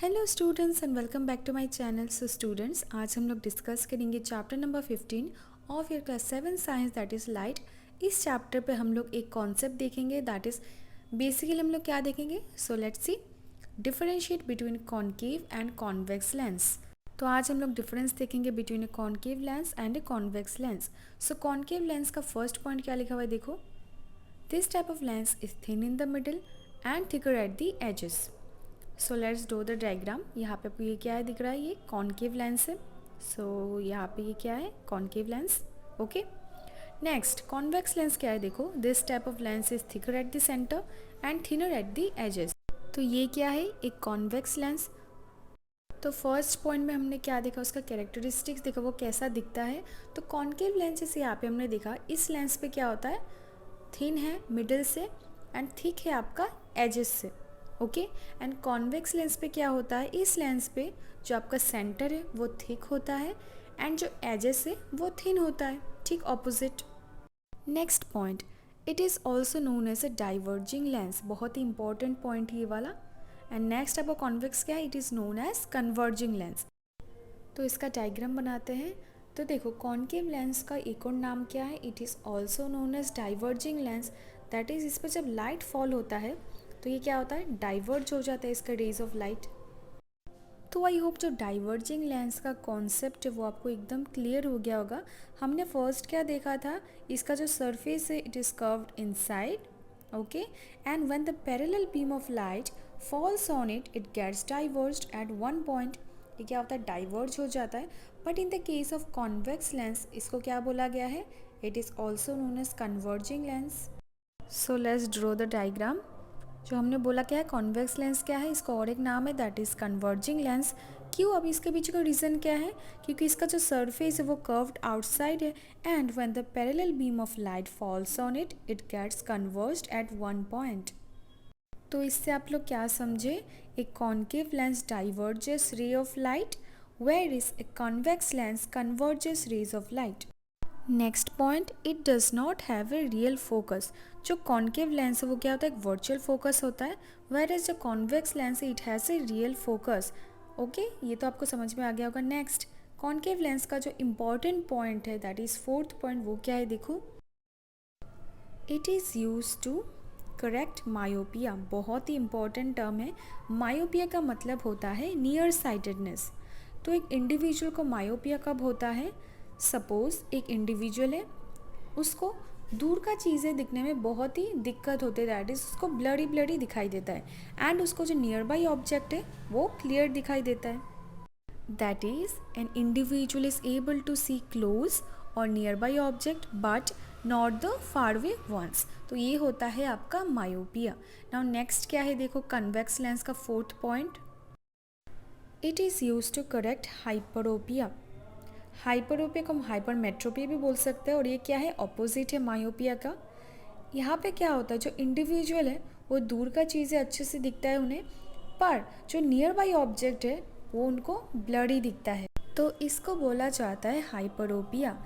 Hello students and welcome back to my channel. So students, आज हम लोग discuss करेंगे chapter number 15 of your class 7 science, that is light. इस chapter पे हम लोग एक कॉन्सेप्ट देखेंगे, दैट इज़ बेसिकली हम लोग क्या देखेंगे। So let's see, differentiate between concave and convex lens. तो आज हम लोग डिफरेंस देखेंगे between a concave lens and a convex lens. So concave lens का फर्स्ट पॉइंट क्या लिखा हुआ है, देखो, this type of lens is thin in the middle and thicker at the edges. So let's draw the diagram. यहाँ पे आपको ये क्या है दिख रहा है, ये कॉन्केव लेंस है। सो यहाँ पे ये क्या है, concave lens. Okay, next convex lens क्या है, देखो, this type of lens is thicker at the centre and thinner at the edges. तो ये क्या है, एक कॉन्वेक्स लेंस। तो फर्स्ट पॉइंट में हमने क्या देखा, उसका कैरेक्टरिस्टिक्स देखा, वो कैसा दिखता है। तो कॉन्केव लेंस यहाँ पे हमने देखा, इस लेंस पे क्या होता है, थिन है मिडिल से एंड थिक है आपका एजेस से। ओके, एंड कॉन्वेक्स लेंस पे क्या होता है, इस लेंस पे जो आपका सेंटर है वो थिक होता है एंड जो एजेस है वो थिन होता है, ठीक opposite. Next point, it is also known as a diverging lens. बहुत ही इंपॉर्टेंट पॉइंट ये वाला। एंड नेक्स्ट आपका कॉन्वेक्स क्या है, it is known as converging lens. तो इसका डायग्राम बनाते हैं। तो देखो, कॉन्केव लेंस का एक और नाम क्या है, it is also known as diverging lens. That is, इस पर जब लाइट फॉल होता है तो ये क्या होता है, डाइवर्ज हो जाता है इसका रेज ऑफ लाइट। तो आई होप जो डाइवर्जिंग लेंस का कॉन्सेप्ट है वो आपको एकदम क्लियर हो गया होगा। हमने फर्स्ट क्या देखा था, इसका जो सरफेस है it is curved inside, okay, and when the parallel beam of light falls on it, it gets diverged at one point. ये क्या होता है, डाइवर्ज हो जाता है। But in the case of convex lens इसको क्या बोला गया है, it is also known as converging lens. So let's draw the diagram. जो हमने बोला क्या है, कॉन्वेक्स लेंस क्या है, इसका और एक नाम है, दैट इज़ कन्वर्जिंग लेंस। क्यों, अब इसके पीछे का रीज़न क्या है, क्योंकि इसका जो सरफेस है वो कर्व्ड आउटसाइड है and when the parallel beam of light falls on it, it gets converged at one point. तो इससे आप लोग क्या समझे, एक concave lens diverges ray of light, where is a convex lens converges rays of light. Next point, it does not have a real focus. जो concave lens है वो क्या होता है, एक वर्चुअल फोकस होता है, वेयर एज जो कॉन्वेक्स लेंस है it has a real focus. Okay, ये तो आपको समझ में आ गया होगा। नेक्स्ट, कॉन्केव लेंस का जो इम्पॉर्टेंट पॉइंट है, दैट इज़ फोर्थ पॉइंट, वो क्या है, देखो, it is use to correct myopia. बहुत ही इंपॉर्टेंट टर्म है। मायोपिया का मतलब होता है नियर साइटेडनेस। तो एक इंडिविजुअल को मायोपिया कब होता है, सपोज एक इंडिविजुअल है, उसको दूर का चीज़ें दिखने में बहुत ही दिक्कत होती है, दैट इज़ उसको ब्लरी ब्लरी दिखाई देता है, एंड उसको जो नियर बाई ऑब्जेक्ट है वो क्लियर दिखाई देता है। That is, an individual is able to see close और nearby object but not the far way ones. तो ये होता है आपका मायोपिया। नाउ नेक्स्ट क्या है, देखो, कन्वेक्स लेंस का fourth point, it is use to correct hyperopia. Hyperopia को हम हाइपरमेट्रोपिया भी बोल सकते हैं, और ये क्या है, ऑपोजिट है मायोपिया का। यहाँ पे क्या होता है, जो इंडिविजुअल है वो दूर का चीज़ें अच्छे से दिखता है उन्हें, पर जो नियर बाई ऑब्जेक्ट है वो उनको ब्लरी दिखता है। तो इसको बोला जाता है हाइपरोपिया।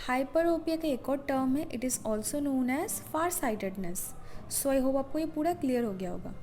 हाइपरोपिया का एक और टर्म है, it is also known as far sightedness. So I hope आपको ये पूरा क्लियर हो गया होगा।